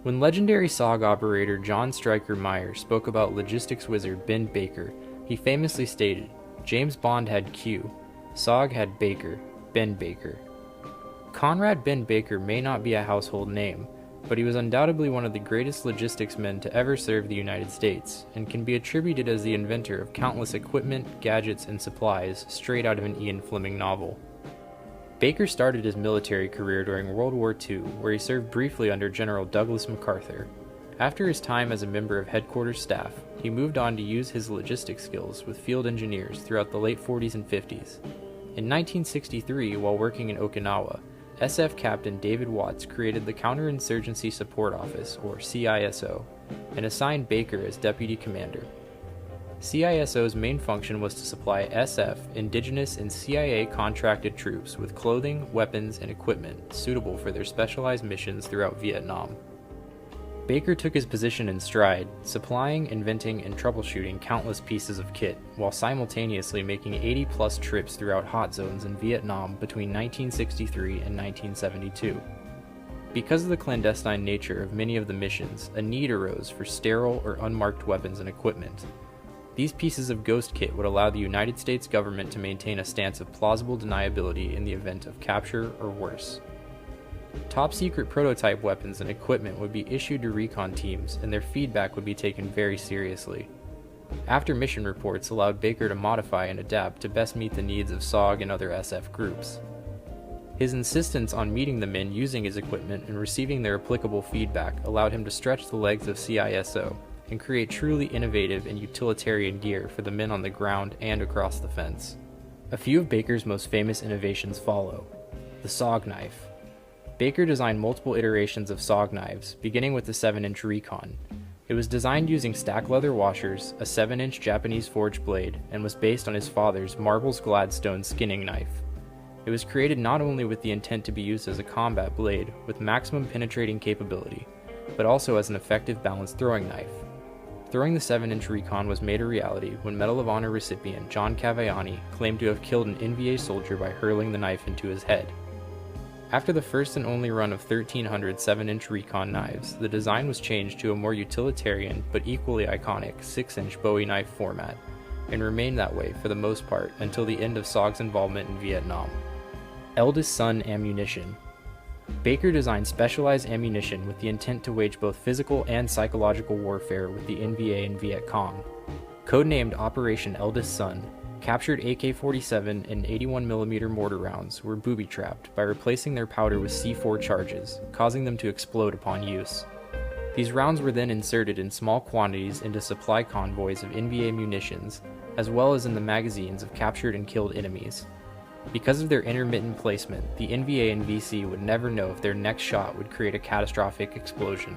When legendary SOG operator John Stryker Meyer spoke about logistics wizard Ben Baker, he famously stated, "James Bond had Q, SOG had Baker, Ben Baker." Conrad Ben Baker may not be a household name, but he was undoubtedly one of the greatest logistics men to ever serve the United States, and can be attributed as the inventor of countless equipment, gadgets, and supplies straight out of an Ian Fleming novel. Baker started his military career during World War II, where he served briefly under General Douglas MacArthur. After his time as a member of headquarters staff, he moved on to use his logistics skills with field engineers throughout the late 40s and 50s. In 1963, while working in Okinawa, SF Captain David Watts created the Counterinsurgency Support Office, or CISO, and assigned Baker as deputy commander. CISO's main function was to supply SF, Indigenous, and CIA contracted troops with clothing, weapons, and equipment suitable for their specialized missions throughout Vietnam. Baker took his position in stride, supplying, inventing, and troubleshooting countless pieces of kit, while simultaneously making 80-plus trips throughout hot zones in Vietnam between 1963 and 1972. Because of the clandestine nature of many of the missions, a need arose for sterile or unmarked weapons and equipment. These pieces of ghost kit would allow the United States government to maintain a stance of plausible deniability in the event of capture or worse. Top-secret prototype weapons and equipment would be issued to recon teams, and their feedback would be taken very seriously. After-mission reports allowed Baker to modify and adapt to best meet the needs of SOG and other SF groups. His insistence on meeting the men using his equipment and receiving their applicable feedback allowed him to stretch the legs of CISO and create truly innovative and utilitarian gear for the men on the ground and across the fence. A few of Baker's most famous innovations follow. The Sog Knife. Baker designed multiple iterations of Sog knives, beginning with the 7-inch Recon. It was designed using stack leather washers, a 7-inch Japanese forged blade, and was based on his father's Marbles Gladstone skinning knife. It was created not only with the intent to be used as a combat blade with maximum penetrating capability, but also as an effective balanced throwing knife. Throwing the 7-inch Recon was made a reality when Medal of Honor recipient John Cavaiani claimed to have killed an NVA soldier by hurling the knife into his head. After the first and only run of 1,300 7-inch Recon knives, the design was changed to a more utilitarian but equally iconic 6-inch Bowie knife format, and remained that way for the most part until the end of SOG's involvement in Vietnam. Eldest Son Ammunition. Baker designed specialized ammunition with the intent to wage both physical and psychological warfare with the NVA and Viet Cong. Codenamed Operation Eldest Son, captured AK-47 and 81mm mortar rounds were booby-trapped by replacing their powder with C4 charges, causing them to explode upon use. These rounds were then inserted in small quantities into supply convoys of NVA munitions, as well as in the magazines of captured and killed enemies. Because of their intermittent placement, the NVA and VC would never know if their next shot would create a catastrophic explosion.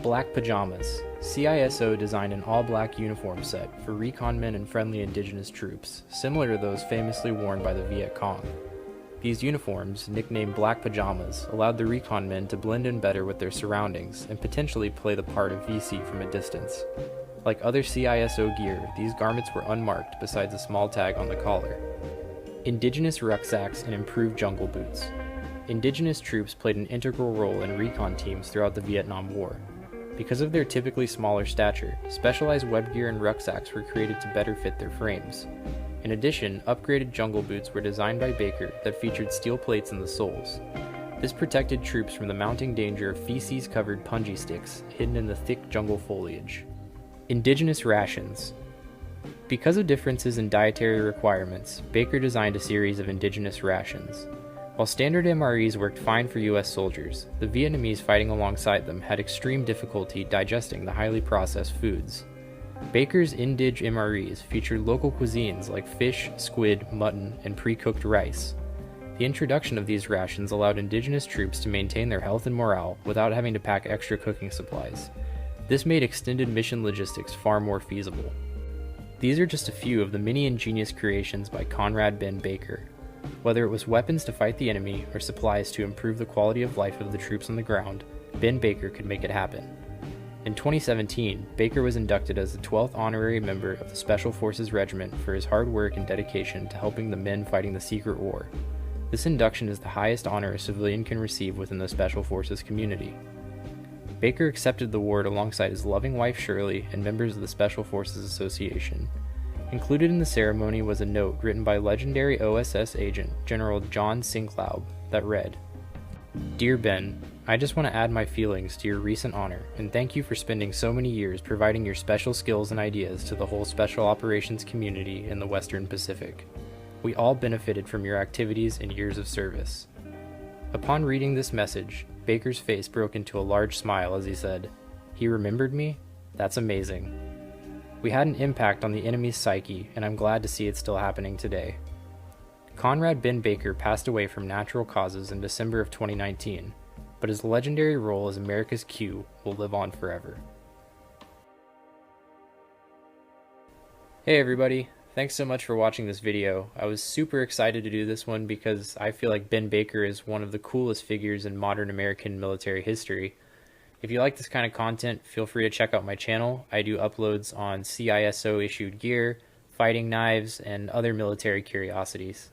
Black Pajamas. CISO designed an all-black uniform set for recon men and friendly indigenous troops, similar to those famously worn by the Viet Cong. These uniforms, nicknamed Black Pajamas, allowed the recon men to blend in better with their surroundings and potentially play the part of VC from a distance. Like other CISO gear, these garments were unmarked besides a small tag on the collar. Indigenous rucksacks and improved jungle boots. Indigenous troops played an integral role in recon teams throughout the Vietnam War. Because of their typically smaller stature, specialized web gear and rucksacks were created to better fit their frames. In addition, upgraded jungle boots were designed by Baker that featured steel plates in the soles. This protected troops from the mounting danger of feces-covered punji sticks hidden in the thick jungle foliage. Indigenous Rations. Because of differences in dietary requirements, Baker designed a series of indigenous rations. While standard MREs worked fine for US soldiers, the Vietnamese fighting alongside them had extreme difficulty digesting the highly processed foods. Baker's Indig MREs featured local cuisines like fish, squid, mutton, and pre-cooked rice. The introduction of these rations allowed indigenous troops to maintain their health and morale without having to pack extra cooking supplies. This made extended mission logistics far more feasible. These are just a few of the many ingenious creations by Conrad Ben Baker. Whether it was weapons to fight the enemy or supplies to improve the quality of life of the troops on the ground, Ben Baker could make it happen. In 2017, Baker was inducted as the 12th honorary member of the Special Forces Regiment for his hard work and dedication to helping the men fighting the secret war. This induction is the highest honor a civilian can receive within the Special Forces community. Baker accepted the award alongside his loving wife Shirley and members of the Special Forces Association. Included in the ceremony was a note written by legendary OSS agent General John Sinclaub that read, "Dear Ben, I just want to add my feelings to your recent honor and thank you for spending so many years providing your special skills and ideas to the whole special operations community in the Western Pacific. We all benefited from your activities and years of service." Upon reading this message, Baker's face broke into a large smile as he said, "He remembered me? That's amazing. We had an impact on the enemy's psyche, and I'm glad to see it still happening today." Conrad Ben Baker passed away from natural causes in December of 2019, but his legendary role as America's Q will live on forever. Hey everybody, thanks so much for watching this video. I was super excited to do this one because I feel like Ben Baker is one of the coolest figures in modern American military history. If you like this kind of content, feel free to check out my channel. I do uploads on CISO issued gear, fighting knives, and other military curiosities.